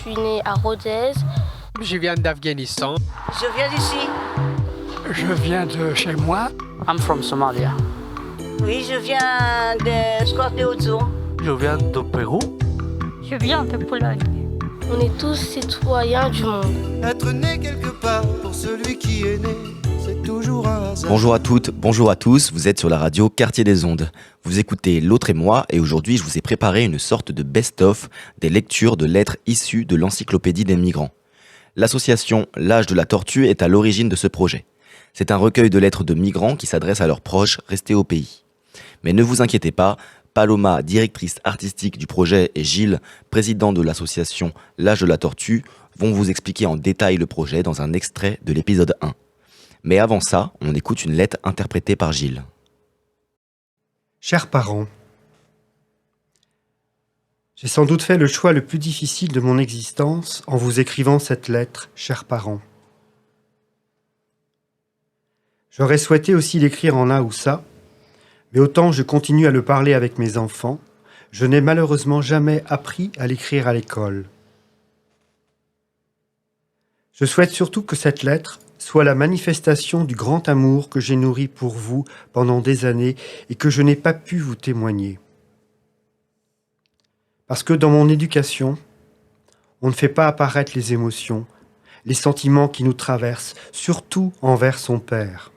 suis né à Rodez. Je viens d'Afghanistan. Je viens d'ici. Je viens de chez moi. I'm from Somalia. Oui, je viens de Scorpio. Je viens du Pérou. Je viens de Pologne. On est tous citoyens du monde. Être né quelque part pour celui qui est né, c'est toujours un hasard. Bonjour à toutes, bonjour à tous, vous êtes sur la radio Quartier des Ondes. Vous écoutez L'Autre et moi et aujourd'hui je vous ai préparé une sorte de best-of des lectures de lettres issues de l'Encyclopédie des migrants. L'association L'Âge de la Tortue est à l'origine de ce projet. C'est un recueil de lettres de migrants qui s'adressent à leurs proches restés au pays. Mais ne vous inquiétez pas, Paloma, directrice artistique du projet, et Gilles, président de l'association L'Âge de la Tortue, vont vous expliquer en détail le projet dans un extrait de l'épisode 1. Mais avant ça, on écoute une lettre interprétée par Gilles. Chers parents, j'ai sans doute fait le choix le plus difficile de mon existence en vous écrivant cette lettre, chers parents. J'aurais souhaité aussi l'écrire en Haoussa, mais autant je continue à le parler avec mes enfants, je n'ai malheureusement jamais appris à l'écrire à l'école. Je souhaite surtout que cette lettre soit la manifestation du grand amour que j'ai nourri pour vous pendant des années et que je n'ai pas pu vous témoigner. Parce que dans mon éducation, on ne fait pas apparaître les émotions, les sentiments qui nous traversent, surtout envers son père.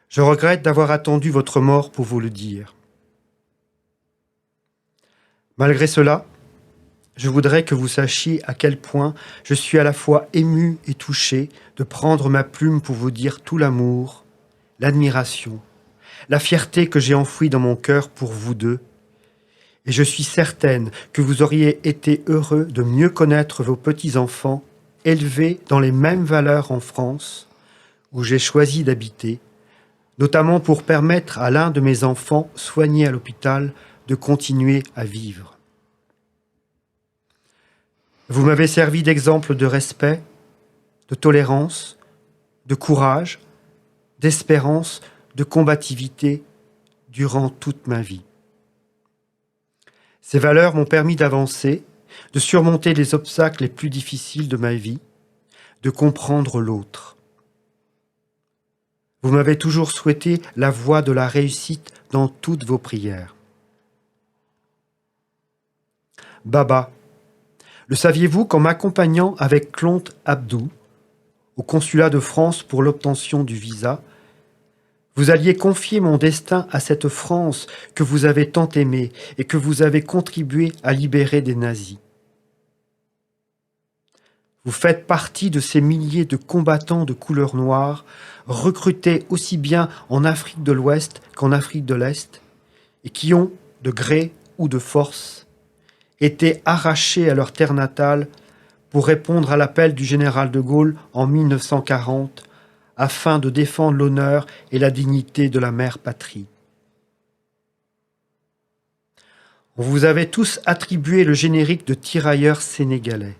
Je regrette d'avoir attendu votre mort pour vous le dire. Malgré cela, je voudrais que vous sachiez à quel point je suis à la fois ému et touché de prendre ma plume pour vous dire tout l'amour, l'admiration, la fierté que j'ai enfouie dans mon cœur pour vous deux. Et je suis certaine que vous auriez été heureux de mieux connaître vos petits-enfants, élevés dans les mêmes valeurs en France, où j'ai choisi d'habiter, notamment pour permettre à l'un de mes enfants soigné à l'hôpital de continuer à vivre. Vous m'avez servi d'exemple de respect, de tolérance, de courage, d'espérance, de combativité durant toute ma vie. Ces valeurs m'ont permis d'avancer, de surmonter les obstacles les plus difficiles de ma vie, de comprendre l'autre. Vous m'avez toujours souhaité la voie de la réussite dans toutes vos prières. Baba, le saviez-vous qu'en m'accompagnant avec Clonte Abdou au consulat de France pour l'obtention du visa, vous alliez confier mon destin à cette France que vous avez tant aimée et que vous avez contribué à libérer des nazis. Vous faites partie de ces milliers de combattants de couleur noire, recrutés aussi bien en Afrique de l'Ouest qu'en Afrique de l'Est, et qui ont, de gré ou de force, été arrachés à leur terre natale pour répondre à l'appel du général de Gaulle en 1940, afin de défendre l'honneur et la dignité de la mère patrie. On vous avait tous attribué le générique de tirailleurs sénégalais.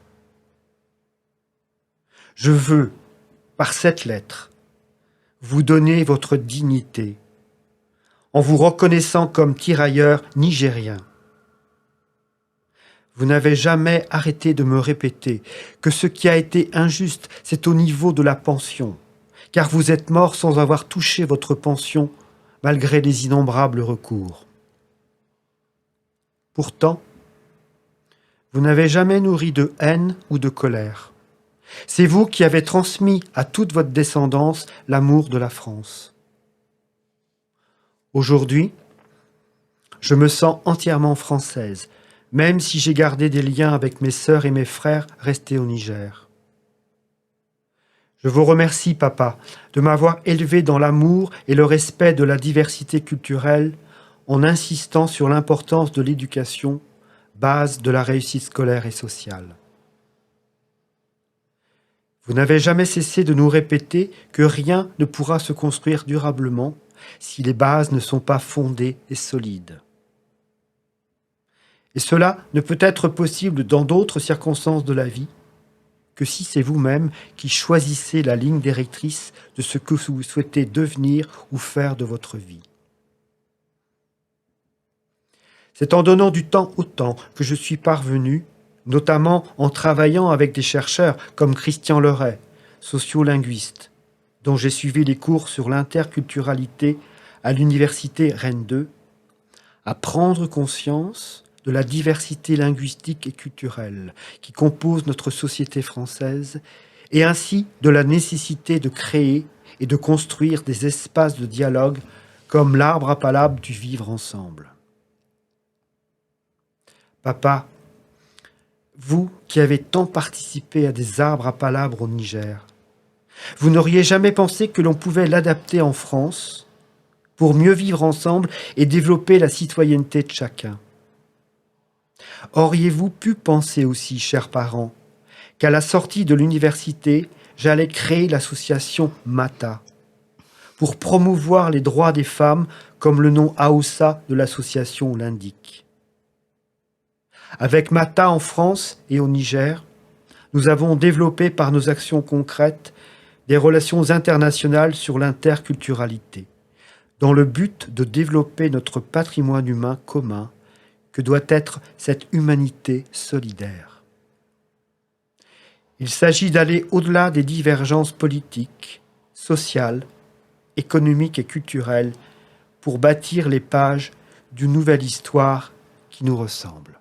Je veux, par cette lettre, vous donner votre dignité, en vous reconnaissant comme tirailleur nigérien. Vous n'avez jamais arrêté de me répéter que ce qui a été injuste, c'est au niveau de la pension, car vous êtes mort sans avoir touché votre pension, malgré les innombrables recours. Pourtant, vous n'avez jamais nourri de haine ou de colère. C'est vous qui avez transmis à toute votre descendance l'amour de la France. Aujourd'hui, je me sens entièrement française, même si j'ai gardé des liens avec mes sœurs et mes frères restés au Niger. Je vous remercie, papa, de m'avoir élevé dans l'amour et le respect de la diversité culturelle en insistant sur l'importance de l'éducation, base de la réussite scolaire et sociale. Vous n'avez jamais cessé de nous répéter que rien ne pourra se construire durablement si les bases ne sont pas fondées et solides. Et cela ne peut être possible dans d'autres circonstances de la vie que si c'est vous-même qui choisissez la ligne directrice de ce que vous souhaitez devenir ou faire de votre vie. C'est en donnant du temps au temps que je suis parvenu, notamment en travaillant avec des chercheurs comme Christian Leray, sociolinguiste, dont j'ai suivi les cours sur l'interculturalité à l'université Rennes 2, à prendre conscience de la diversité linguistique et culturelle qui compose notre société française et ainsi de la nécessité de créer et de construire des espaces de dialogue comme l'arbre à palabre du vivre ensemble. Papa, vous qui avez tant participé à des arbres à palabre au Niger, vous n'auriez jamais pensé que l'on pouvait l'adapter en France pour mieux vivre ensemble et développer la citoyenneté de chacun. Auriez-vous pu penser aussi, chers parents, qu'à la sortie de l'université, j'allais créer l'association MATA pour promouvoir les droits des femmes comme le nom Aoussa de l'association l'indique. Avec MATA en France et au Niger, nous avons développé par nos actions concrètes des relations internationales sur l'interculturalité, dans le but de développer notre patrimoine humain commun, que doit être cette humanité solidaire. Il s'agit d'aller au-delà des divergences politiques, sociales, économiques et culturelles pour bâtir les pages d'une nouvelle histoire qui nous ressemble.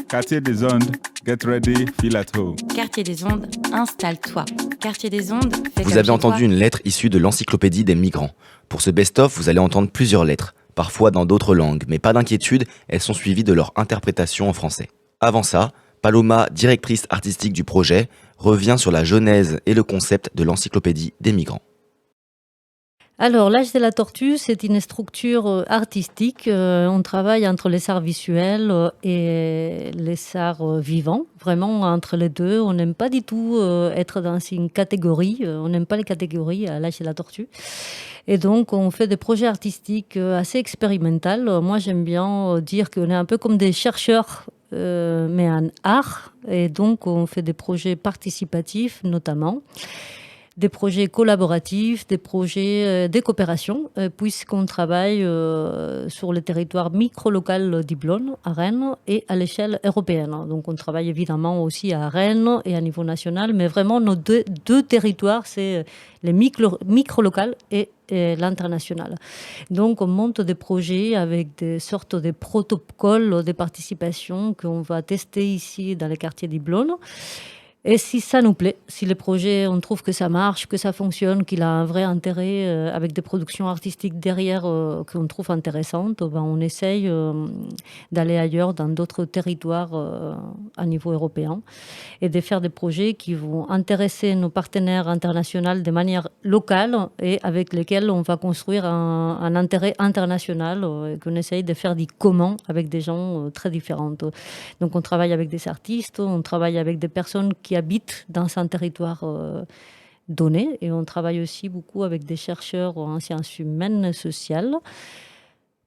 Quartier des Ondes, get ready, feel at home. Quartier des Ondes, installe-toi. Quartier des Ondes, fais Vous comme avez chez entendu toi. une lettre issue de l'encyclopédie des migrants. Pour ce best-of, vous allez entendre plusieurs lettres, parfois dans d'autres langues, mais pas d'inquiétude, elles sont suivies de leur interprétation en français. Avant ça, Paloma, directrice artistique du projet, revient sur la genèse et le concept de l'encyclopédie des migrants. Alors, l'Âge de la Tortue, c'est une structure artistique. On travaille entre les arts visuels et les arts vivants, vraiment entre les deux. On n'aime pas du tout être dans une catégorie. On n'aime pas les catégories à l'Âge de la Tortue. Et donc, on fait des projets artistiques assez expérimentaux. Moi, j'aime bien dire qu'on est un peu comme des chercheurs, mais en art. Et donc, on fait des projets participatifs, notamment. Des projets collaboratifs, des projets de coopération, puisqu'on travaille sur le territoire micro-local d'Iblon, à Rennes, et à l'échelle européenne. Donc on travaille évidemment aussi à Rennes et à niveau national, mais vraiment nos deux territoires, c'est les micro-local et l'international. Donc on monte des projets avec des sortes de protocoles de participation qu'on va tester ici dans les quartiers d'Iblon. Et si ça nous plaît, si le projet, on trouve que ça marche, que ça fonctionne, qu'il a un vrai intérêt avec des productions artistiques derrière qu'on trouve intéressantes, ben on essaye d'aller ailleurs dans d'autres territoires à niveau européen et de faire des projets qui vont intéresser nos partenaires internationaux de manière locale et avec lesquels on va construire un intérêt international et qu'on essaye de faire du commun avec des gens très différents. Donc on travaille avec des artistes, on travaille avec des personnes qui habitent dans un territoire donné et on travaille aussi beaucoup avec des chercheurs en sciences humaines et sociales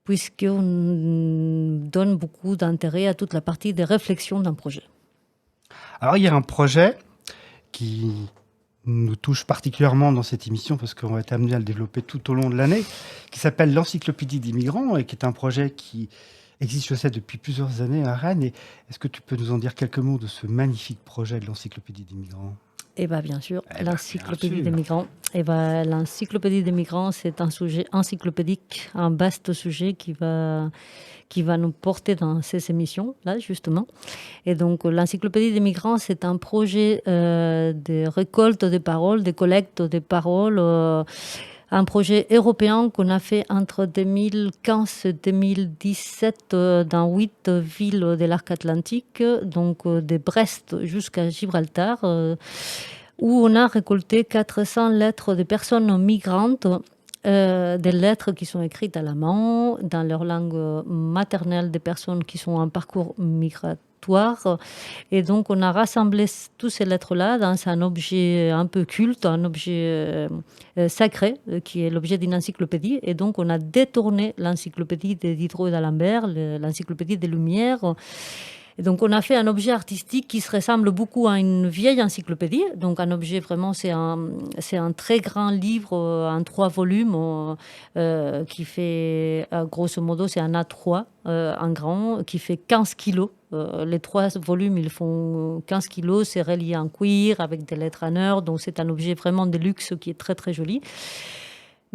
puisqu'on donne beaucoup d'intérêt à toute la partie des réflexions d'un projet. Alors il y a un projet qui nous touche particulièrement dans cette émission parce qu'on va être amené à le développer tout au long de l'année, qui s'appelle l'Encyclopédie des migrants et qui est un projet qui existe, je sais, depuis plusieurs années à Rennes. Et est-ce que tu peux nous en dire quelques mots de ce magnifique projet de l'Encyclopédie des migrants ? Eh bien, bien sûr, l'Encyclopédie des migrants. L'Encyclopédie des migrants, c'est un sujet encyclopédique, un vaste sujet qui va nous porter dans ces émissions-là, justement. Et donc, l'Encyclopédie des migrants, c'est un projet de récolte de paroles, de collecte de paroles, un projet européen qu'on a fait entre 2015 et 2017 dans 8 villes de l'arc atlantique, donc de Brest jusqu'à Gibraltar, où on a récolté 400 lettres de personnes migrantes, des lettres qui sont écrites à la main, dans leur langue maternelle, des personnes qui sont en parcours migratoire. Et donc, on a rassemblé toutes ces lettres-là dans un objet un peu culte, un objet sacré, qui est l'objet d'une encyclopédie. Et donc, on a détourné l'encyclopédie de Diderot et d'Alembert, l'encyclopédie des Lumières, Et donc, on a fait un objet artistique qui se ressemble beaucoup à une vieille encyclopédie. Donc, un objet vraiment, c'est un très grand livre en 3 volumes qui fait, grosso modo, c'est un A3 en grand, qui fait 15 kilos. Les 3 volumes, ils font 15 kilos. C'est relié en cuir avec des lettres en or. Donc, c'est un objet vraiment de luxe qui est très, très joli.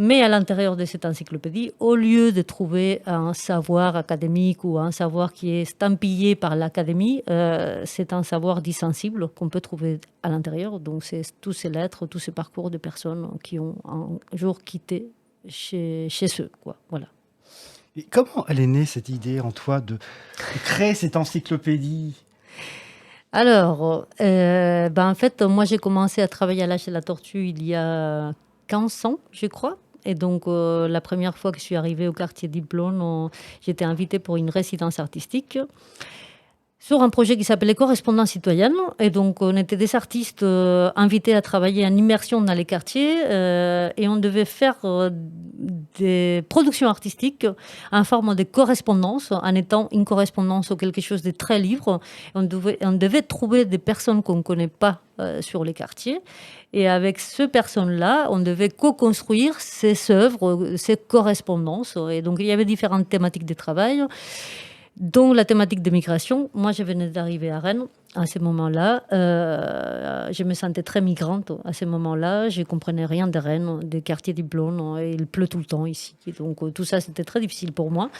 Mais à l'intérieur de cette encyclopédie, au lieu de trouver un savoir académique ou un savoir qui est estampillé par l'académie, c'est un savoir dit sensible qu'on peut trouver à l'intérieur. Donc, c'est tous ces lettres, tous ces parcours de personnes qui ont un jour quitté chez eux, quoi. Voilà. Et comment elle est née, cette idée en toi de créer cette encyclopédie ? Alors, en fait, moi, j'ai commencé à travailler à l'âge de la tortue il y a 15 ans, je crois. Et donc, la première fois que je suis arrivée au quartier Diplôme, j'étais invitée pour une résidence artistique sur un projet qui s'appelait Correspondance citoyenne. Et donc, on était des artistes invités à travailler en immersion dans les quartiers et on devait faire des productions artistiques en forme de correspondance, en étant une correspondance ou quelque chose de très libre. On devait trouver des personnes qu'on ne connaît pas sur les quartiers. Et avec ces personnes-là, on devait co-construire ces œuvres, ces correspondances. Et donc, il y avait différentes thématiques de travail, dont la thématique de migration. Moi, je venais d'arriver à Rennes à ce moment-là. Je me sentais très migrante à ce moment-là. Je ne comprenais rien de Rennes, des quartiers Diplôme. Il pleut tout le temps ici. Et donc, tout ça, c'était très difficile pour moi.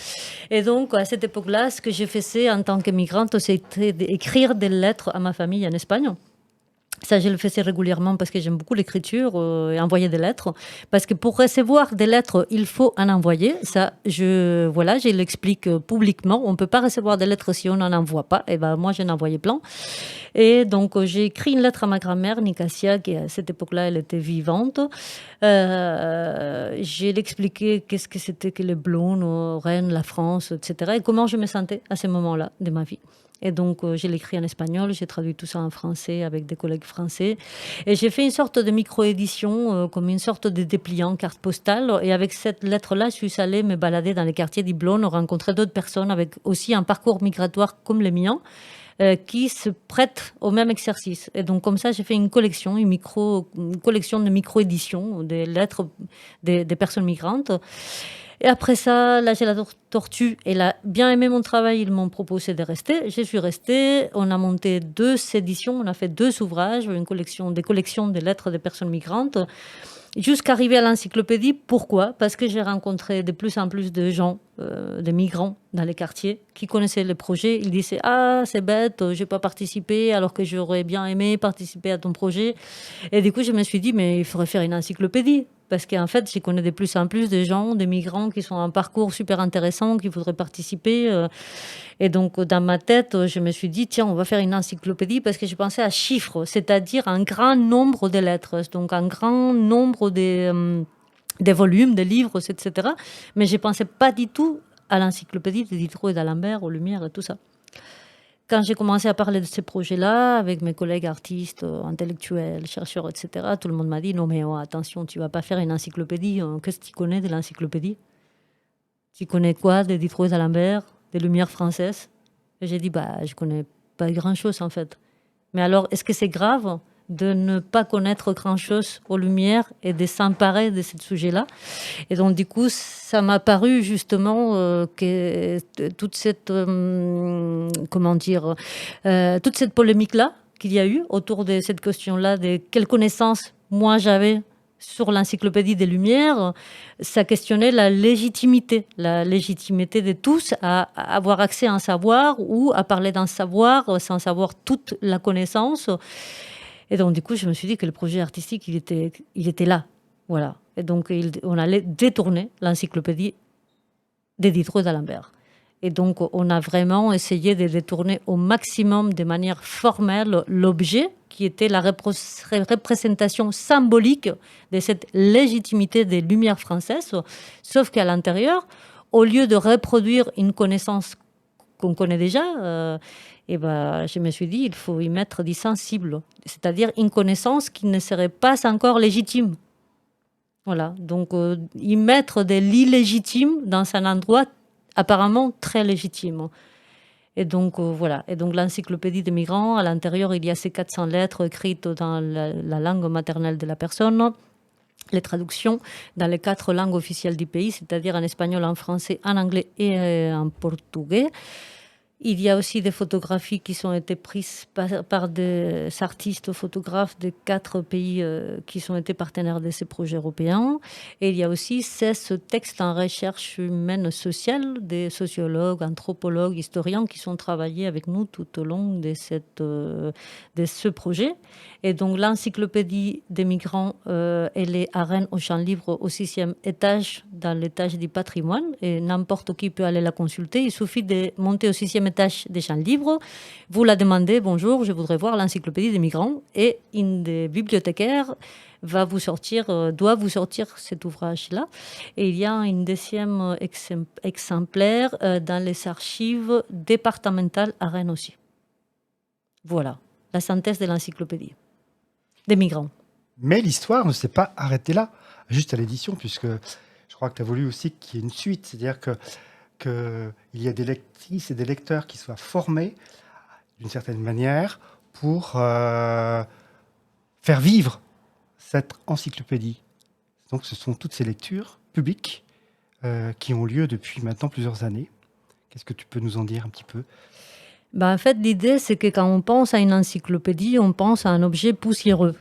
Et donc, à cette époque-là, ce que je faisais en tant que migrante, c'était d'écrire des lettres à ma famille en Espagne. Ça, je le faisais régulièrement parce que j'aime beaucoup l'écriture et envoyer des lettres. Parce que pour recevoir des lettres, il faut en envoyer. Ça, je l'explique publiquement. On ne peut pas recevoir des lettres si on n'en envoie pas. Et ben, moi, j'en envoyais plein. Et donc, j'ai écrit une lettre à ma grand-mère, Nicasia, qui à cette époque-là, elle était vivante. J'ai expliqué qu'est-ce que c'était que les blondes, Rennes, la France, etc. Et comment je me sentais à ce moment-là de ma vie. Et donc, je l'ai écrit en espagnol, j'ai traduit tout ça en français avec des collègues français. Et j'ai fait une sorte de micro-édition, comme une sorte de dépliant carte postale. Et avec cette lettre-là, je suis allée me balader dans les quartiers d'Iblone, rencontrer d'autres personnes avec aussi un parcours migratoire comme le mien, qui se prêtent au même exercice. Et donc, comme ça, j'ai fait une collection de micro-éditions, des lettres des personnes migrantes. Et après ça, là, j'ai la tortue. Elle a bien aimé mon travail. Ils m'ont proposé de rester. Je suis restée. On a monté 2 éditions. On a fait 2 ouvrages, des collections de lettres des personnes migrantes. Jusqu'à arriver à l'encyclopédie. Pourquoi ? Parce que j'ai rencontré de plus en plus de gens, des migrants dans les quartiers, qui connaissaient le projet. Ils disaient « Ah, c'est bête, je n'ai pas participé, alors que j'aurais bien aimé participer à ton projet. » Et du coup, je me suis dit « Mais il faudrait faire une encyclopédie. » Parce qu'en fait, je connais de plus en plus de gens, des migrants qui sont en parcours super intéressant, qui voudraient participer. Et donc, dans ma tête, je me suis dit, tiens, on va faire une encyclopédie parce que je pensais à chiffres, c'est-à-dire un grand nombre de lettres, donc un grand nombre des volumes, des livres, etc. Mais je ne pensais pas du tout à l'encyclopédie de Diderot et d'Alembert, aux Lumières et tout ça. Quand j'ai commencé à parler de ces projets-là avec mes collègues artistes, intellectuels, chercheurs, etc., tout le monde m'a dit « Non, mais attention, tu ne vas pas faire une encyclopédie. Qu'est-ce que tu connais de l'encyclopédie ? Tu connais quoi de Diderot et d'Alembert, des Lumières françaises ?» Et j'ai dit « Je ne connais pas grand-chose, en fait. » Mais alors, est-ce que c'est grave de ne pas connaître grand-chose aux Lumières et de s'emparer de ce sujet-là? Et donc, du coup, ça m'a paru justement que toute cette, toute cette polémique-là qu'il y a eu autour de cette question-là, de quelles connaissances moi j'avais sur l'encyclopédie des Lumières, ça questionnait la légitimité de tous à avoir accès à un savoir ou à parler d'un savoir sans savoir toute la connaissance. Et donc, du coup, je me suis dit que le projet artistique, il était là. Voilà. Et donc, on allait détourner l'encyclopédie de Diderot et d'Alembert. Et donc, on a vraiment essayé de détourner au maximum, de manière formelle, l'objet qui était la représentation symbolique de cette légitimité des Lumières françaises. Sauf qu'à l'intérieur, au lieu de reproduire une connaissance qu'on connaît déjà, je me suis dit, il faut y mettre du sensible, c'est-à-dire une connaissance qui ne serait pas encore légitime. Voilà, donc y mettre de l'illégitime dans un endroit apparemment très légitime. Et donc, voilà. Et donc, l'encyclopédie des migrants, à l'intérieur, il y a ces 400 lettres écrites dans la langue maternelle de la personne, les traductions dans les 4 langues officielles du pays, c'est-à-dire en espagnol, en français, en anglais et en portugais. Il y a aussi des photographies qui ont été prises par des artistes photographes des 4 pays qui ont été partenaires de ces projets européens. Et il y a aussi 16 textes en recherche humaine sociale des sociologues, anthropologues, historiens qui sont travaillés avec nous tout au long de ce projet. Et donc l'encyclopédie des migrants, elle est à Rennes au Champ Libre au 6e étage, dans l'étage du patrimoine. Et n'importe qui peut aller la consulter. Il suffit de monter au 6e étage des Champs Libres. Vous la demandez, bonjour, je voudrais voir l'encyclopédie des migrants. Et une des bibliothécaires doit vous sortir cet ouvrage-là. Et il y a un deuxième exemplaire dans les archives départementales à Rennes aussi. Voilà, la synthèse de l'encyclopédie des migrants. Mais l'histoire ne s'est pas arrêtée là, juste à l'édition, puisque je crois que tu as voulu aussi qu'il y ait une suite, c'est-à-dire qu'il y a des lectrices et des lecteurs qui soient formés d'une certaine manière pour faire vivre cette encyclopédie. Donc ce sont toutes ces lectures publiques qui ont lieu depuis maintenant plusieurs années. Qu'est-ce que tu peux nous en dire un petit peu ? En fait, l'idée, c'est que quand on pense à une encyclopédie, on pense à un objet poussiéreux.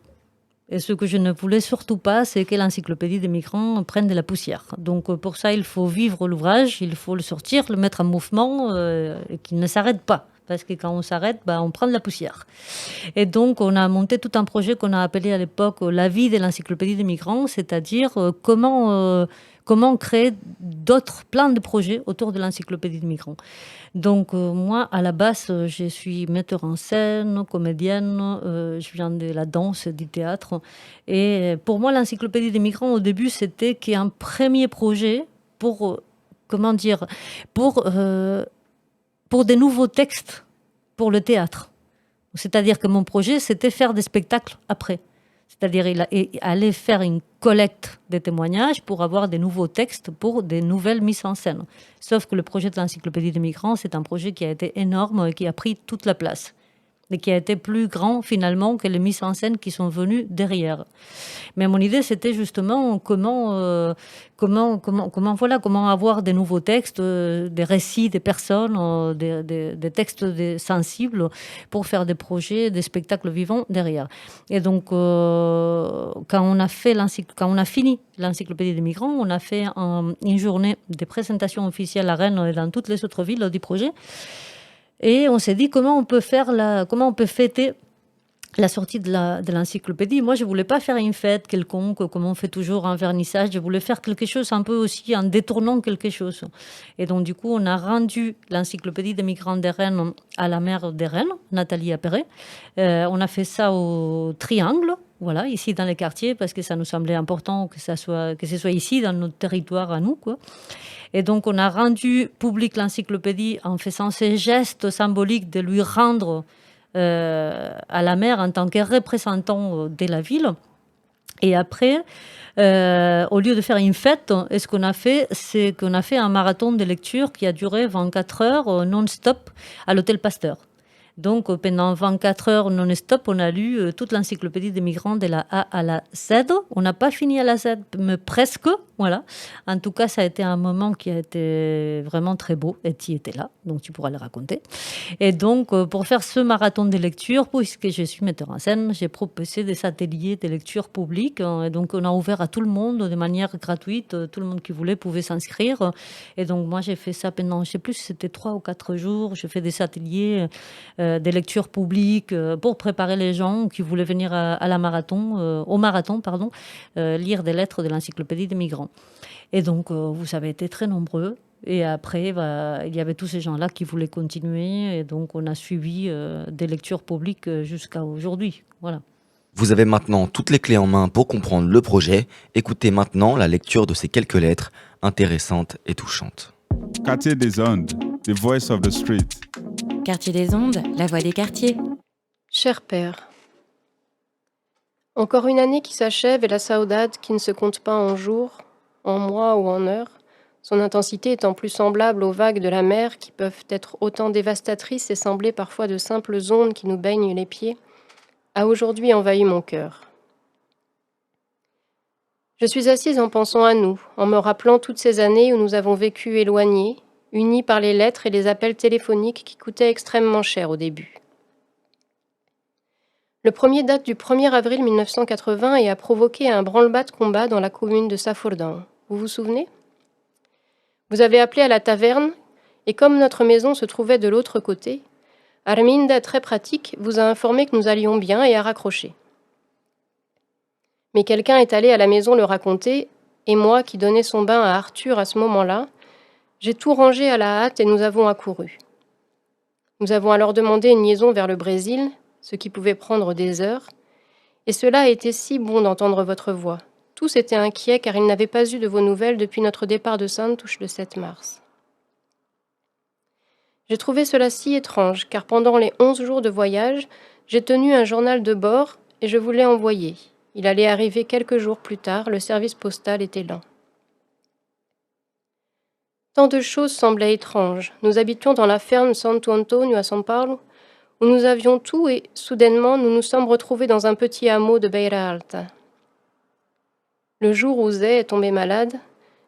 Et ce que je ne voulais surtout pas, c'est que l'encyclopédie des migrants prenne de la poussière. Donc pour ça, il faut vivre l'ouvrage, il faut le sortir, le mettre en mouvement, et qu'il ne s'arrête pas. Parce que quand on s'arrête, on prend de la poussière. Et donc, on a monté tout un projet qu'on a appelé à l'époque la vie de l'encyclopédie des migrants, c'est-à-dire comment créer d'autres plans de projets autour de l'encyclopédie des migrants. Donc, moi, à la base, je suis metteur en scène, comédienne, je viens de la danse, du théâtre. Et pour moi, l'encyclopédie des migrants, au début, c'était qu'un premier projet pour des nouveaux textes pour le théâtre. C'est-à-dire que mon projet, c'était faire des spectacles après. C'est-à-dire aller faire une collecte de témoignages pour avoir des nouveaux textes pour des nouvelles mises en scène. Sauf que le projet de l'encyclopédie des migrants, c'est un projet qui a été énorme et qui a pris toute la place. Et qui a été plus grand finalement que les mises en scène qui sont venues derrière. Mais mon idée, c'était justement comment avoir des nouveaux textes, des récits des personnes, des textes sensibles pour faire des projets, des spectacles vivants derrière. Et donc, quand on a fini l'encyclopédie des migrants, on a fait une journée de présentation officielle à Rennes et dans toutes les autres villes du projet. Et on s'est dit comment on peut fêter la sortie de l'encyclopédie. Moi, je voulais pas faire une fête quelconque, comme on fait toujours un vernissage. Je voulais faire quelque chose un peu aussi en détournant quelque chose. Et donc, du coup, on a rendu l'encyclopédie des migrants de Rennes à la maire de Rennes, Nathalie Appéré. On a fait ça au Triangle, voilà, ici dans les quartiers, parce que ça nous semblait important que ce soit ici, dans notre territoire à nous, quoi. Et donc, on a rendu public l'encyclopédie en faisant ces gestes symboliques de lui rendre à la maire en tant que représentant de la ville. Et après, au lieu de faire une fête, ce qu'on a fait, c'est qu'on a fait un marathon de lecture qui a duré 24 heures non-stop à l'Hôtel Pasteur. Donc, pendant 24 heures non-stop, on a lu toute l'encyclopédie des migrants de la A à la Z. On n'a pas fini à la Z, mais presque. Voilà. En tout cas, ça a été un moment qui a été vraiment très beau. Et tu étais là, donc tu pourras le raconter. Et donc, pour faire ce marathon de lecture, puisque je suis metteur en scène, j'ai proposé des ateliers de lecture publique. Et donc, on a ouvert à tout le monde de manière gratuite. Tout le monde qui voulait pouvait s'inscrire. Et donc, moi, j'ai fait ça pendant, je ne sais plus si c'était 3 ou 4 jours. J'ai fait des ateliers des lectures publiques pour préparer les gens qui voulaient venir au marathon, lire des lettres de l'encyclopédie des migrants. Et donc, vous avez été très nombreux. Et après, il y avait tous ces gens-là qui voulaient continuer. Et donc, on a suivi des lectures publiques jusqu'à aujourd'hui. Voilà. Vous avez maintenant toutes les clés en main pour comprendre le projet. Écoutez maintenant la lecture de ces quelques lettres intéressantes et touchantes. Quartier des Ondes, the voice of the street. Quartier des Ondes, la voix des quartiers. Cher père, encore une année qui s'achève et la saudade qui ne se compte pas en jours, en mois ou en heures, son intensité étant plus semblable aux vagues de la mer qui peuvent être autant dévastatrices et sembler parfois de simples ondes qui nous baignent les pieds, a aujourd'hui envahi mon cœur. Je suis assise en pensant à nous, en me rappelant toutes ces années où nous avons vécu éloignés, unis par les lettres et les appels téléphoniques qui coûtaient extrêmement cher au début. Le premier date du 1er avril 1980 et a provoqué un branle-bas de combat dans la commune de Safourdan. Vous vous souvenez ? Vous avez appelé à la taverne et comme notre maison se trouvait de l'autre côté, Arminda, très pratique, vous a informé que nous allions bien et a raccroché. Mais quelqu'un est allé à la maison le raconter, et moi, qui donnais son bain à Arthur à ce moment-là, j'ai tout rangé à la hâte et nous avons accouru. Nous avons alors demandé une liaison vers le Brésil, ce qui pouvait prendre des heures, et cela a été si bon d'entendre votre voix. Tous étaient inquiets car ils n'avaient pas eu de vos nouvelles depuis notre départ de Santos le 7 mars. J'ai trouvé cela si étrange, car pendant les 11 jours de voyage, j'ai tenu un journal de bord et je vous l'ai envoyé. Il allait arriver quelques jours plus tard, le service postal était lent. Tant de choses semblaient étranges. Nous habitions dans la ferme Santo Antonio à São Paulo, où nous avions tout et, soudainement, nous nous sommes retrouvés dans un petit hameau de Beira Alta. Le jour où Zé est tombé malade,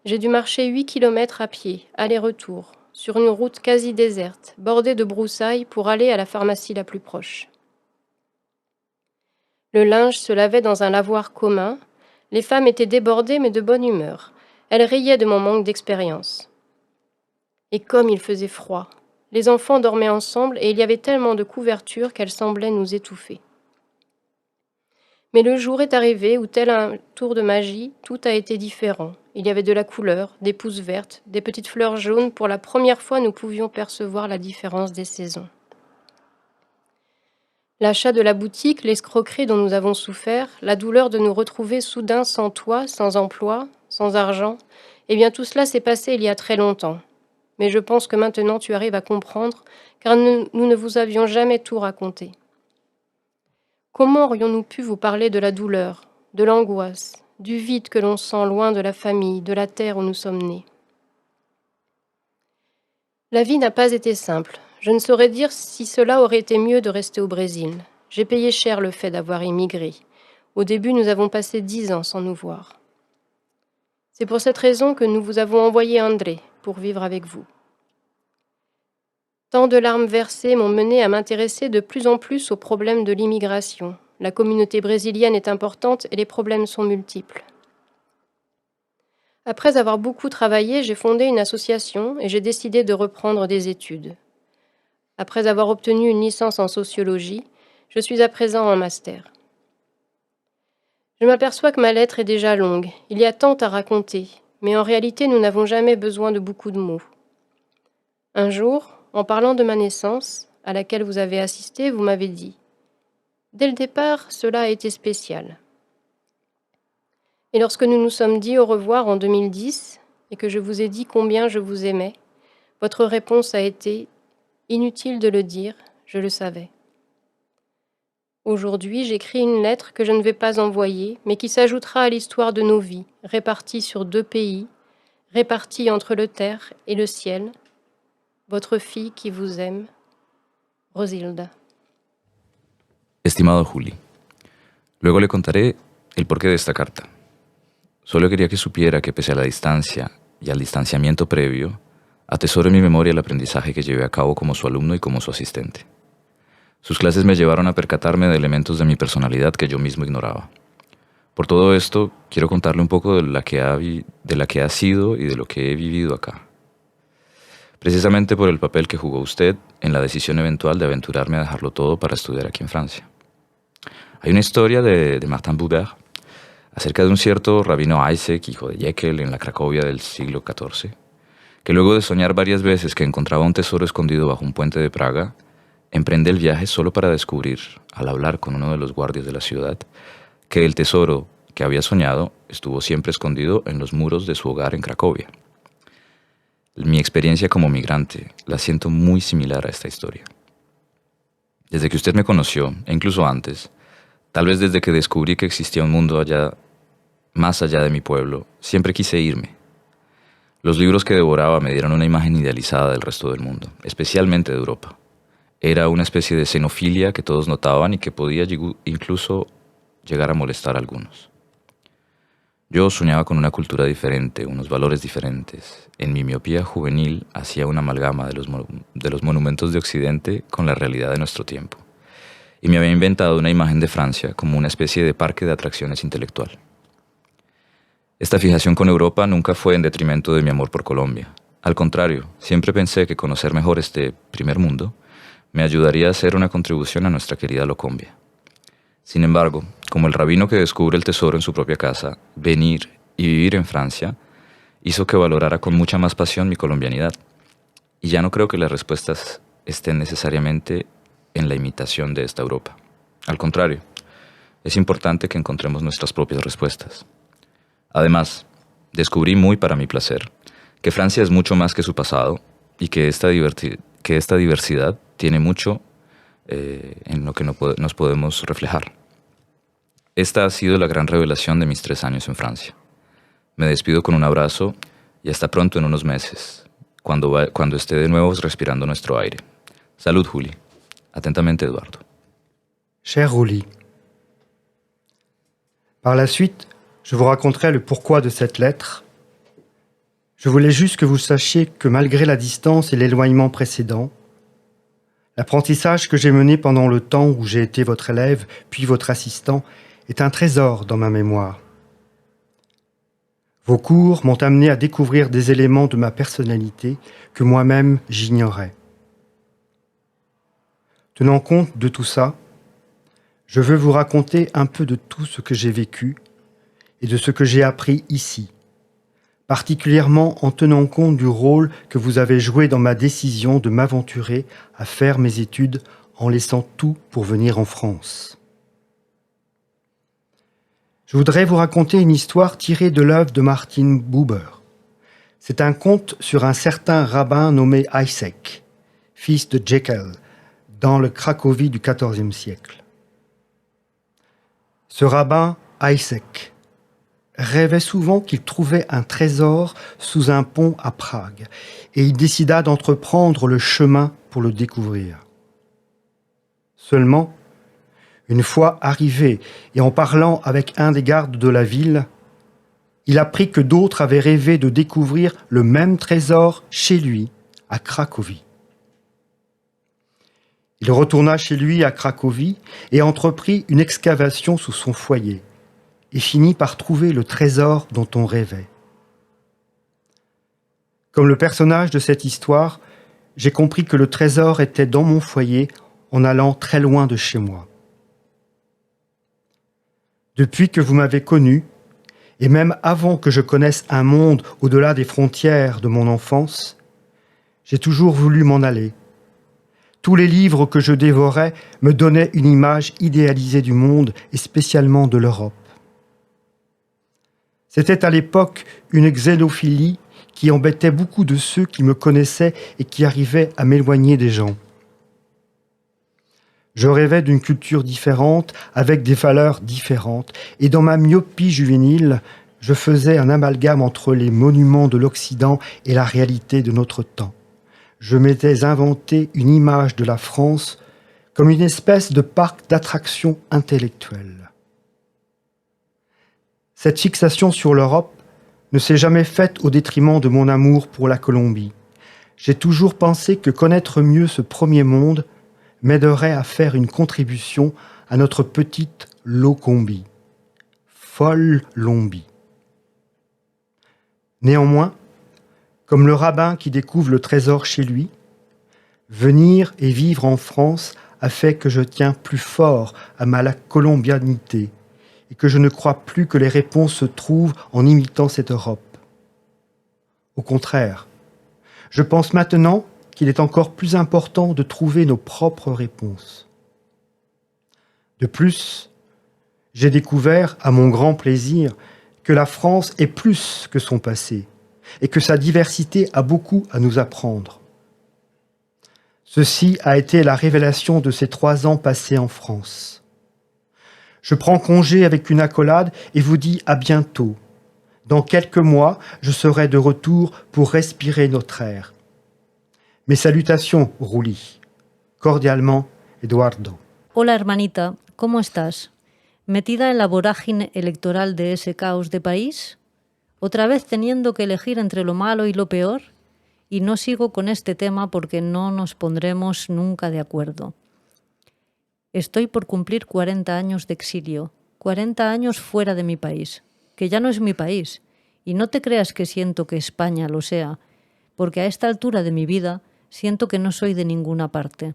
j'ai dû marcher 8 kilomètres à pied, aller-retour, sur une route quasi déserte, bordée de broussailles pour aller à la pharmacie la plus proche. Le linge se lavait dans un lavoir commun. Les femmes étaient débordées mais de bonne humeur. Elles riaient de mon manque d'expérience. Et comme il faisait froid, les enfants dormaient ensemble et il y avait tellement de couvertures qu'elles semblaient nous étouffer. Mais le jour est arrivé où, tel un tour de magie, tout a été différent. Il y avait de la couleur, des pousses vertes, des petites fleurs jaunes. Pour la première fois, nous pouvions percevoir la différence des saisons. L'achat de la boutique, l'escroquerie dont nous avons souffert, la douleur de nous retrouver soudain sans toit, sans emploi, sans argent, eh bien tout cela s'est passé il y a très longtemps. Mais je pense que maintenant tu arrives à comprendre, car nous ne vous avions jamais tout raconté. Comment aurions-nous pu vous parler de la douleur, de l'angoisse, du vide que l'on sent loin de la famille, de la terre où nous sommes nés ? La vie n'a pas été simple. Je ne saurais dire si cela aurait été mieux de rester au Brésil. J'ai payé cher le fait d'avoir immigré. Au début, nous avons passé 10 ans sans nous voir. C'est pour cette raison que nous vous avons envoyé André pour vivre avec vous. Tant de larmes versées m'ont mené à m'intéresser de plus en plus aux problèmes de l'immigration. La communauté brésilienne est importante et les problèmes sont multiples. Après avoir beaucoup travaillé, j'ai fondé une association et j'ai décidé de reprendre des études. Après avoir obtenu une licence en sociologie, je suis à présent en master. Je m'aperçois que ma lettre est déjà longue. Il y a tant à raconter, mais en réalité, nous n'avons jamais besoin de beaucoup de mots. Un jour, en parlant de ma naissance, à laquelle vous avez assisté, vous m'avez dit « Dès le départ, cela a été spécial. » Et lorsque nous nous sommes dit au revoir en 2010 et que je vous ai dit combien je vous aimais, votre réponse a été « Inutile de le dire, je le savais. » Aujourd'hui, j'écris une lettre que je ne vais pas envoyer, mais qui s'ajoutera à l'histoire de nos vies, réparties sur 2 pays, réparties entre le terre et le ciel. Votre fille qui vous aime, Rosilda. Estimado Juli, luego le contaré el porqué de esta carta. Solo quería que supiera que pese a la distancia y al distanciamiento previo, atesoro en mi memoria el aprendizaje que llevé a cabo como su alumno y como su asistente. Sus clases me llevaron a percatarme de elementos de mi personalidad que yo mismo ignoraba. Por todo esto, quiero contarle un poco de la que ha sido y de lo que he vivido acá. Precisamente por el papel que jugó usted en la decisión eventual de aventurarme a dejarlo todo para estudiar aquí en Francia. Hay una historia de Martin Buber acerca de un cierto rabino Isaac, hijo de Jekyll, en la Cracovia del siglo XIV, que luego de soñar varias veces que encontraba un tesoro escondido bajo un puente de Praga, emprende el viaje solo para descubrir, al hablar con uno de los guardias de la ciudad, que el tesoro que había soñado estuvo siempre escondido en los muros de su hogar en Cracovia. Mi experiencia como migrante la siento muy similar a esta historia. Desde que usted me conoció, e incluso antes, tal vez desde que descubrí que existía un mundo más allá de mi pueblo, siempre quise irme. Los libros que devoraba me dieron una imagen idealizada del resto del mundo, especialmente de Europa. Era una especie de xenofilia que todos notaban y que podía incluso llegar a molestar a algunos. Yo soñaba con una cultura diferente, unos valores diferentes. En mi miopía juvenil hacía una amalgama de los monumentos de Occidente con la realidad de nuestro tiempo. Y me había inventado una imagen de Francia como una especie de parque de atracciones intelectual. Esta fijación con Europa nunca fue en detrimento de mi amor por Colombia. Al contrario, siempre pensé que conocer mejor este primer mundo me ayudaría a hacer una contribución a nuestra querida Locombia. Sin embargo, como el rabino que descubre el tesoro en su propia casa, venir y vivir en Francia hizo que valorara con mucha más pasión mi colombianidad. Y ya no creo que las respuestas estén necesariamente en la imitación de esta Europa. Al contrario, es importante que encontremos nuestras propias respuestas. Además, descubrí muy para mi placer que Francia es mucho más que su pasado y que esta diversidad tiene mucho en lo que nos podemos reflejar. Esta ha sido la gran revelación de mis 3 años en Francia. Me despido con un abrazo y hasta pronto en unos meses, cuando esté de nuevo respirando nuestro aire. Salud, Juli. Atentamente, Eduardo. Cher Rouly, par la suite, je vous raconterai le pourquoi de cette lettre. Je voulais juste que vous sachiez que malgré la distance et l'éloignement précédents, l'apprentissage que j'ai mené pendant le temps où j'ai été votre élève, puis votre assistant, est un trésor dans ma mémoire. Vos cours m'ont amené à découvrir des éléments de ma personnalité que moi-même j'ignorais. Tenant compte de tout ça, je veux vous raconter un peu de tout ce que j'ai vécu et de ce que j'ai appris ici, particulièrement en tenant compte du rôle que vous avez joué dans ma décision de m'aventurer à faire mes études en laissant tout pour venir en France. Je voudrais vous raconter une histoire tirée de l'œuvre de Martin Buber. C'est un conte sur un certain rabbin nommé Isaac, fils de Jekyll, dans le Cracovie du XIVe siècle. Ce rabbin, Isaac, rêvait souvent qu'il trouvait un trésor sous un pont à Prague et il décida d'entreprendre le chemin pour le découvrir. Seulement, une fois arrivé et en parlant avec un des gardes de la ville, il apprit que d'autres avaient rêvé de découvrir le même trésor chez lui, à Cracovie. Il retourna chez lui à Cracovie et entreprit une excavation sous son foyer et finit par trouver le trésor dont on rêvait. Comme le personnage de cette histoire, j'ai compris que le trésor était dans mon foyer en allant très loin de chez moi. Depuis que vous m'avez connu, et même avant que je connaisse un monde au-delà des frontières de mon enfance, j'ai toujours voulu m'en aller. Tous les livres que je dévorais me donnaient une image idéalisée du monde et spécialement de l'Europe. C'était à l'époque une xénophilie qui embêtait beaucoup de ceux qui me connaissaient et qui arrivaient à m'éloigner des gens. Je rêvais d'une culture différente, avec des valeurs différentes, et dans ma myopie juvénile, je faisais un amalgame entre les monuments de l'Occident et la réalité de notre temps. Je m'étais inventé une image de la France comme une espèce de parc d'attractions intellectuelles. Cette fixation sur l'Europe ne s'est jamais faite au détriment de mon amour pour la Colombie. J'ai toujours pensé que connaître mieux ce premier monde m'aiderait à faire une contribution à notre petite Locombie, folle Lombie. Néanmoins, comme le rabbin qui découvre le trésor chez lui, venir et vivre en France a fait que je tiens plus fort à ma colombianité et que je ne crois plus que les réponses se trouvent en imitant cette Europe. Au contraire, je pense maintenant qu'il est encore plus important de trouver nos propres réponses. De plus, j'ai découvert, à mon grand plaisir, que la France est plus que son passé et que sa diversité a beaucoup à nous apprendre. Ceci a été la révélation de ces 3 ans passés en France. Je prends congé avec une accolade et vous dis à bientôt, Dans quelques mois, je serai de retour pour respirer notre air. Mes salutations, Ruli. Cordialement, Eduardo. Hola hermanita, ¿cómo estás? ¿Metida en la vorágine electoral de ese caos de país? ¿Otra vez teniendo que elegir entre lo malo y lo peor? Y no sigo con este tema porque no nos pondremos nunca de acuerdo. Estoy por cumplir 40 años de exilio, 40 años fuera de mi país, que ya no es mi país, y no te creas que siento que España lo sea, porque a esta altura de mi vida siento que no soy de ninguna parte.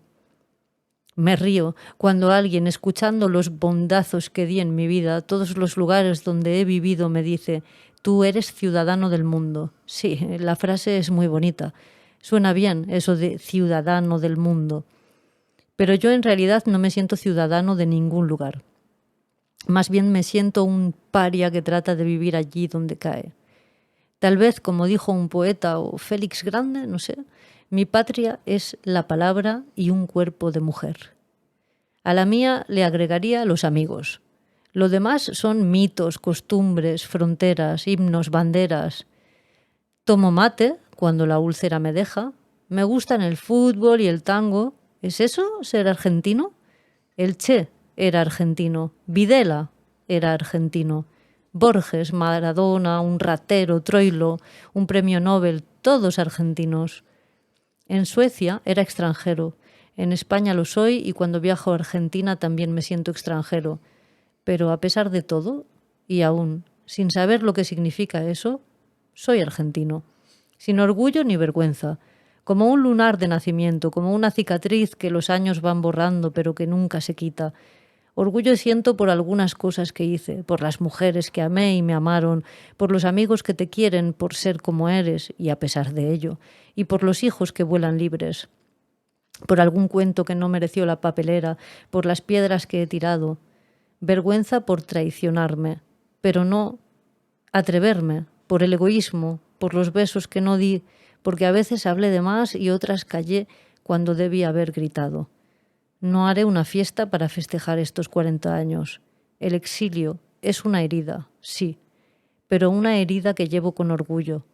Me río cuando alguien, escuchando los bondazos que di en mi vida, todos los lugares donde he vivido, me dice: tú eres ciudadano del mundo. Sí, la frase es muy bonita. Suena bien eso de ciudadano del mundo. Pero yo en realidad no me siento ciudadano de ningún lugar. Más bien me siento un paria que trata de vivir allí donde cae. Tal vez, como dijo un poeta o Félix Grande, no sé, mi patria es la palabra y un cuerpo de mujer. A la mía le agregaría los amigos. Lo demás son mitos, costumbres, fronteras, himnos, banderas. Tomo mate cuando la úlcera me deja. Me gustan el fútbol y el tango. ¿Es eso ser argentino? El Che era argentino. Videla era argentino. Borges, Maradona, un ratero, Troilo, un premio Nobel, todos argentinos. En Suecia era extranjero. En España lo soy y cuando viajo a Argentina también me siento extranjero. Pero a pesar de todo, y aún sin saber lo que significa eso, soy argentino. Sin orgullo ni vergüenza. Como un lunar de nacimiento, como una cicatriz que los años van borrando pero que nunca se quita. Orgullo siento por algunas cosas que hice, por las mujeres que amé y me amaron, por los amigos que te quieren por ser como eres y a pesar de ello, y por los hijos que vuelan libres, por algún cuento que no mereció la papelera, por las piedras que he tirado. Vergüenza por traicionarme, pero no atreverme, por el egoísmo, por los besos que no di, porque a veces hablé de más y otras callé cuando debía haber gritado. No haré una fiesta para festejar estos 40 años. El exilio es una herida, sí, pero una herida que llevo con orgullo.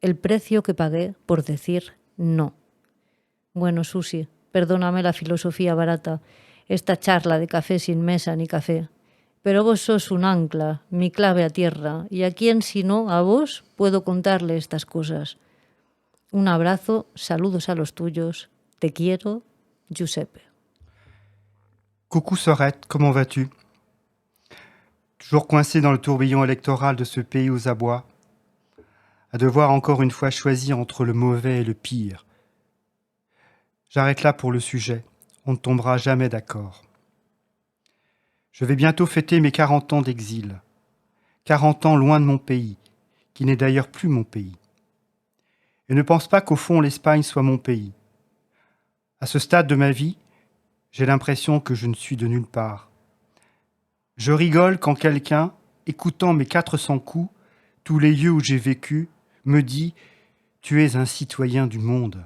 El precio que pagué por decir no. Bueno, Susi, perdóname la filosofía barata, esta charla de café sin mesa ni café. Pero vos sos un ancla, mi clave a tierra, y a quién si no a vos puedo contarle estas cosas. Un abrazo, saludos a los tuyos, te quiero, Giuseppe. Coucou Sorette, comment vas-tu? Toujours coincé dans le tourbillon électoral de ce pays aux abois, à devoir encore une fois choisir entre le mauvais et le pire. J'arrête là pour le sujet, on ne tombera jamais d'accord. Je vais bientôt fêter mes 40 ans d'exil, 40 ans loin de mon pays, qui n'est d'ailleurs plus mon pays. Et ne pense pas qu'au fond l'Espagne soit mon pays. À ce stade de ma vie, j'ai l'impression que je ne suis de nulle part. Je rigole quand quelqu'un, écoutant mes 400 coups, tous les lieux où j'ai vécu, me dit « Tu es un citoyen du monde ».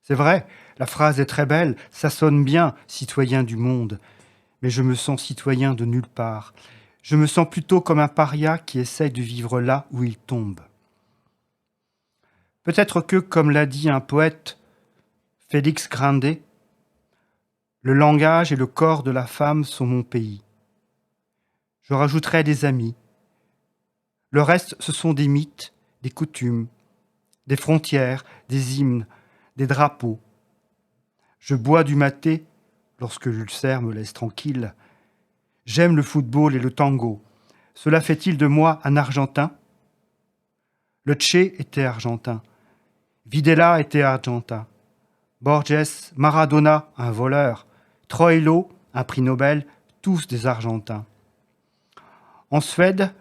C'est vrai, la phrase est très belle, ça sonne bien, citoyen du monde, mais je me sens citoyen de nulle part. Je me sens plutôt comme un paria qui essaye de vivre là où il tombe. Peut-être que, comme l'a dit un poète, Félix Grande, le langage et le corps de la femme sont mon pays. Je rajouterai des amis. Le reste, ce sont des mythes, des coutumes, des frontières, des hymnes, des drapeaux. Je bois du maté lorsque l'ulcère me laisse tranquille. J'aime le football et le tango. Cela fait-il de moi un Argentin? Le Che était argentin. Videla était argentin. Borges, Maradona, un voleur. Troilo, un prix Nobel, tous des Argentins. En Suède,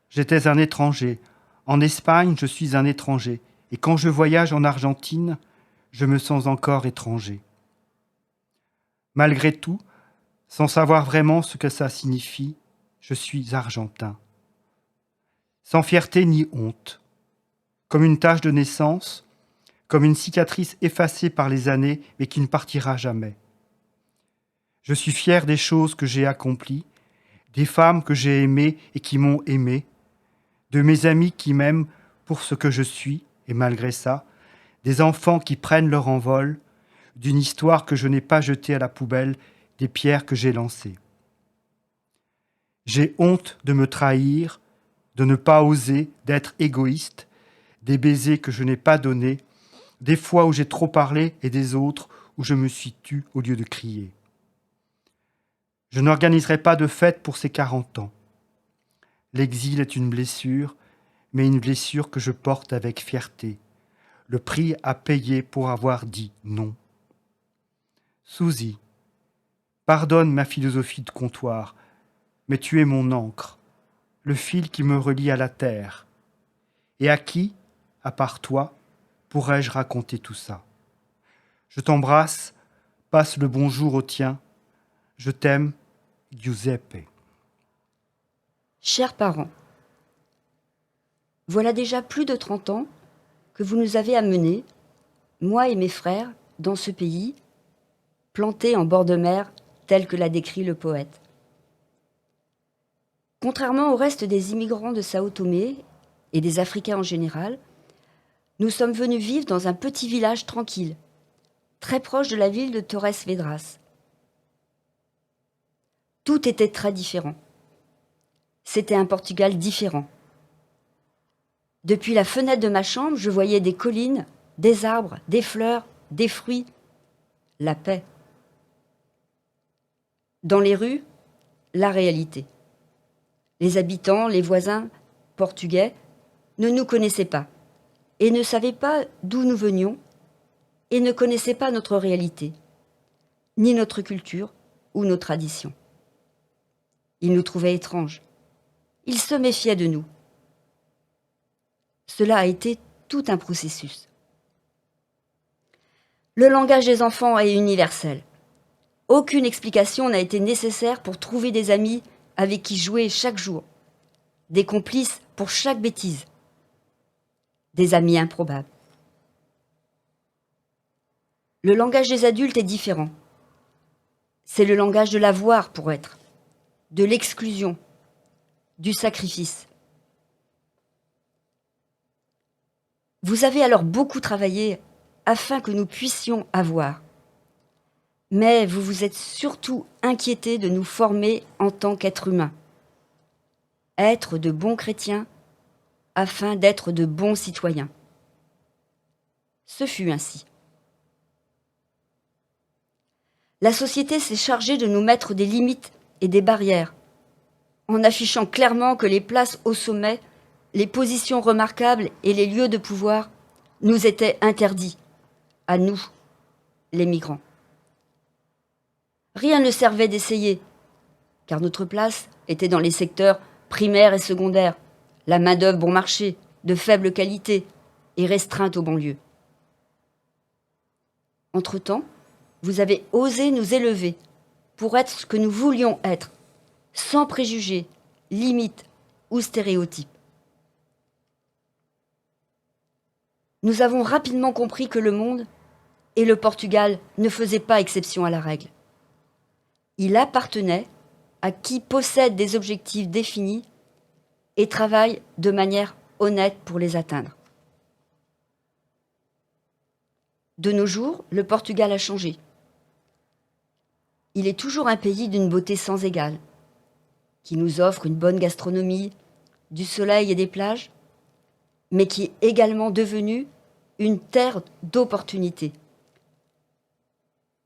j'étais un étranger. En Espagne, je suis un étranger. Et quand je voyage en Argentine, je me sens encore étranger. Malgré tout, sans savoir vraiment ce que ça signifie, je suis argentin. Sans fierté ni honte. Comme une tache de naissance, comme une cicatrice effacée par les années, mais qui ne partira jamais. Je suis fier des choses que j'ai accomplies, des femmes que j'ai aimées et qui m'ont aimé, de mes amis qui m'aiment pour ce que je suis, et malgré ça, des enfants qui prennent leur envol, d'une histoire que je n'ai pas jetée à la poubelle, des pierres que j'ai lancées. J'ai honte de me trahir, de ne pas oser, d'être égoïste, des baisers que je n'ai pas donnés, des fois où j'ai trop parlé et des autres où je me suis tu au lieu de crier. Je n'organiserai pas de fête pour ces 40 ans. L'exil est une blessure, mais une blessure que je porte avec fierté. Le prix à payer pour avoir dit non. Suzy, pardonne ma philosophie de comptoir, mais tu es mon encre, le fil qui me relie à la terre. Et à qui, à part toi, pourrais-je raconter tout ça? Je t'embrasse, passe le bonjour au tien. Je t'aime, Giuseppe. Chers parents, voilà déjà plus de 30 ans que vous nous avez amenés, moi et mes frères, dans ce pays, planté en bord de mer, tel que l'a décrit le poète. Contrairement au reste des immigrants de Sao Tomé et des Africains en général, nous sommes venus vivre dans un petit village tranquille, très proche de la ville de Torres Vedras. Tout était très différent. C'était un Portugal différent. Depuis la fenêtre de ma chambre, je voyais des collines, des arbres, des fleurs, des fruits, la paix. Dans les rues, la réalité. Les habitants, les voisins portugais ne nous connaissaient pas et ne savaient pas d'où nous venions et ne connaissaient pas notre réalité, ni notre culture ou nos traditions. Ils nous trouvaient étranges. Ils se méfiaient de nous. Cela a été tout un processus. Le langage des enfants est universel. Aucune explication n'a été nécessaire pour trouver des amis avec qui jouer chaque jour, des complices pour chaque bêtise, des amis improbables. Le langage des adultes est différent. C'est le langage de l'avoir pour être, de l'exclusion, du sacrifice. Vous avez alors beaucoup travaillé afin que nous puissions avoir. Mais vous vous êtes surtout inquiétés de nous former en tant qu'êtres humains. Être de bons chrétiens afin d'être de bons citoyens. Ce fut ainsi. La société s'est chargée de nous mettre des limites et des barrières, en affichant clairement que les places au sommet, les positions remarquables et les lieux de pouvoir nous étaient interdits, à nous, les migrants. Rien ne servait d'essayer, car notre place était dans les secteurs primaires et secondaires, la main-d'œuvre bon marché, de faible qualité et restreinte aux banlieues. Entre-temps, vous avez osé nous élever pour être ce que nous voulions être, sans préjugés, limites ou stéréotypes. Nous avons rapidement compris que le monde et le Portugal ne faisaient pas exception à la règle. Il appartenait à qui possède des objectifs définis et travaille de manière honnête pour les atteindre. De nos jours, le Portugal a changé. Il est toujours un pays d'une beauté sans égale, qui nous offre une bonne gastronomie, du soleil et des plages, mais qui est également devenu une terre d'opportunités.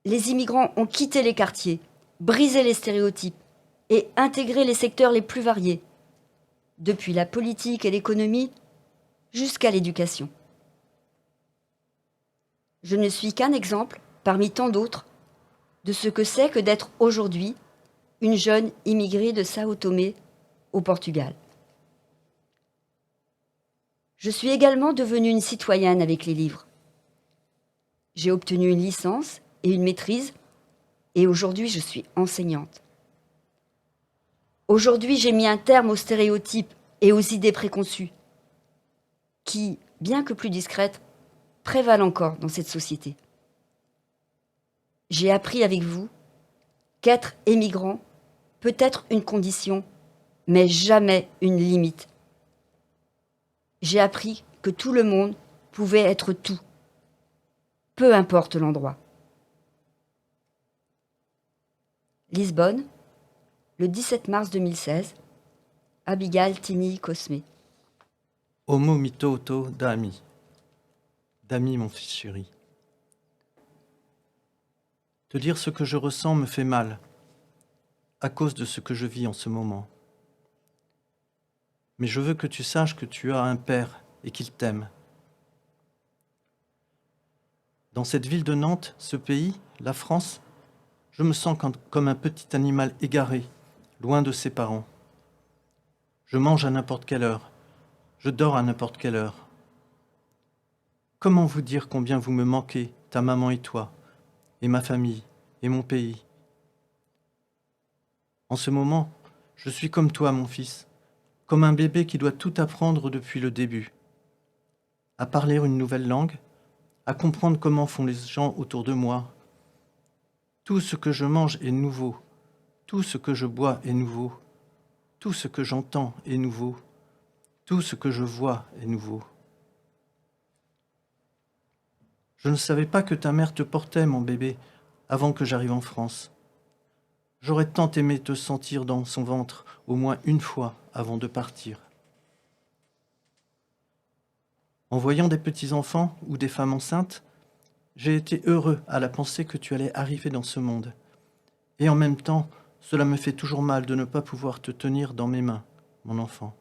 Les immigrants ont quitté les quartiers, brisé les stéréotypes et intégré les secteurs les plus variés, depuis la politique et l'économie jusqu'à l'éducation. Je ne suis qu'un exemple, parmi tant d'autres, de ce que c'est que d'être aujourd'hui une jeune immigrée de Sao Tomé au Portugal. Je suis également devenue une citoyenne avec les livres. J'ai obtenu une licence et une maîtrise, et aujourd'hui je suis enseignante. Aujourd'hui j'ai mis un terme aux stéréotypes et aux idées préconçues, qui, bien que plus discrètes, prévalent encore dans cette société. J'ai appris avec vous qu'être émigrant peut être une condition, mais jamais une limite. J'ai appris que tout le monde pouvait être tout, peu importe l'endroit. Lisbonne, le 17 mars 2016, Abigail Tini Cosme. Homo mito auto d'ami. D'ami, mon fils chéri. Te dire ce que je ressens me fait mal, à cause de ce que je vis en ce moment. Mais je veux que tu saches que tu as un père et qu'il t'aime. Dans cette ville de Nantes, ce pays, la France, je me sens comme un petit animal égaré, loin de ses parents. Je mange à n'importe quelle heure, je dors à n'importe quelle heure. Comment vous dire combien vous me manquez, ta maman et toi, et ma famille, et mon pays. En ce moment, je suis comme toi, mon fils, comme un bébé qui doit tout apprendre depuis le début. À parler une nouvelle langue, à comprendre comment font les gens autour de moi. Tout ce que je mange est nouveau, tout ce que je bois est nouveau, tout ce que j'entends est nouveau, tout ce que je vois est nouveau. Je ne savais pas que ta mère te portait, mon bébé, avant que j'arrive en France. J'aurais tant aimé te sentir dans son ventre au moins une fois avant de partir. En voyant des petits-enfants ou des femmes enceintes, j'ai été heureux à la pensée que tu allais arriver dans ce monde. Et en même temps, cela me fait toujours mal de ne pas pouvoir te tenir dans mes mains, mon enfant.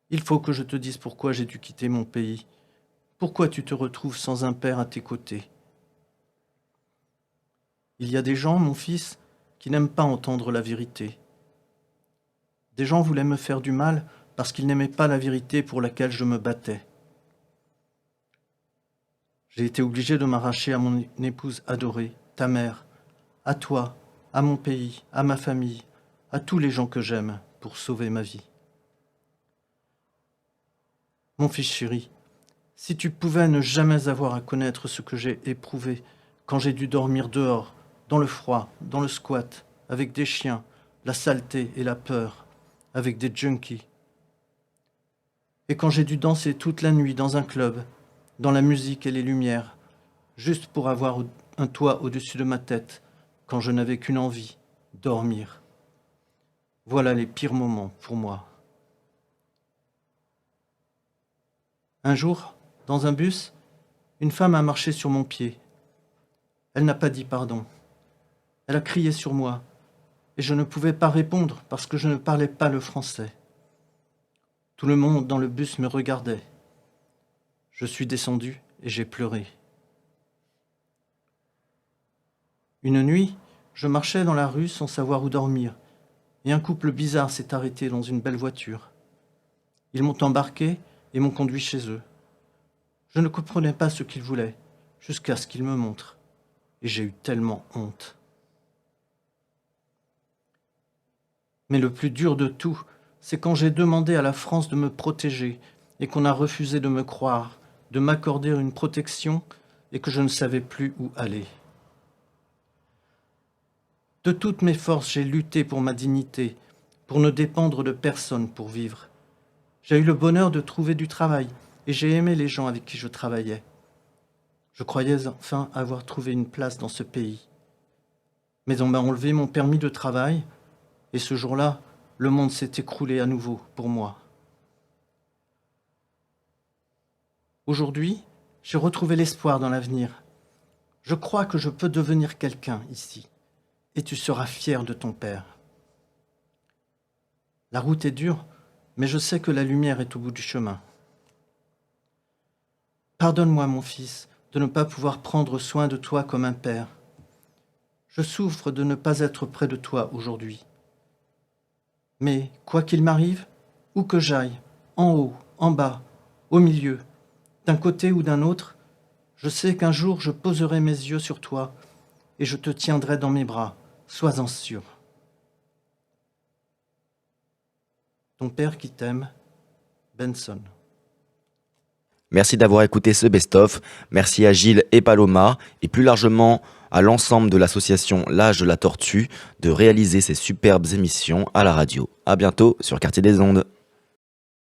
Il faut que je te dise pourquoi j'ai dû quitter mon pays, pourquoi tu te retrouves sans un père à tes côtés. Il y a des gens, mon fils, qui n'aiment pas entendre la vérité. Des gens voulaient me faire du mal parce qu'ils n'aimaient pas la vérité pour laquelle je me battais. J'ai été obligé de m'arracher à mon épouse adorée, ta mère, à toi, à mon pays, à ma famille, à tous les gens que j'aime pour sauver ma vie. Mon fils chéri, si tu pouvais ne jamais avoir à connaître ce que j'ai éprouvé quand j'ai dû dormir dehors, dans le froid, dans le squat, avec des chiens, la saleté et la peur, avec des junkies. Et quand j'ai dû danser toute la nuit dans un club, dans la musique et les lumières, juste pour avoir un toit au-dessus de ma tête, quand je n'avais qu'une envie, dormir. Voilà les pires moments pour moi. Un jour, dans un bus, une femme a marché sur mon pied. Elle n'a pas dit pardon. Elle a crié sur moi, et je ne pouvais pas répondre parce que je ne parlais pas le français. Tout le monde dans le bus me regardait. Je suis descendu et j'ai pleuré. Une nuit, je marchais dans la rue sans savoir où dormir, et un couple bizarre s'est arrêté dans une belle voiture. Ils m'ont embarqué et m'ont conduit chez eux. Je ne comprenais pas ce qu'ils voulaient, jusqu'à ce qu'ils me montrent, et j'ai eu tellement honte. Mais le plus dur de tout, c'est quand j'ai demandé à la France de me protéger et qu'on a refusé de me croire, de m'accorder une protection et que je ne savais plus où aller. De toutes mes forces, j'ai lutté pour ma dignité, pour ne dépendre de personne pour vivre. J'ai eu le bonheur de trouver du travail et j'ai aimé les gens avec qui je travaillais. Je croyais enfin avoir trouvé une place dans ce pays. Mais on m'a enlevé mon permis de travail et ce jour-là, le monde s'est écroulé à nouveau pour moi. Aujourd'hui, j'ai retrouvé l'espoir dans l'avenir. Je crois que je peux devenir quelqu'un ici, et tu seras fier de ton père. La route est dure, mais je sais que la lumière est au bout du chemin. Pardonne-moi, mon fils, de ne pas pouvoir prendre soin de toi comme un père. Je souffre de ne pas être près de toi aujourd'hui. Mais, quoi qu'il m'arrive, où que j'aille, en haut, en bas, au milieu, d'un côté ou d'un autre, je sais qu'un jour je poserai mes yeux sur toi et je te tiendrai dans mes bras, sois-en sûr. Ton père qui t'aime, Benson. Merci d'avoir écouté ce best-of. Merci à Gilles et Paloma et plus largement à l'ensemble de l'association L'Âge de la Tortue de réaliser ces superbes émissions à la radio. À bientôt sur Quartier des Ondes.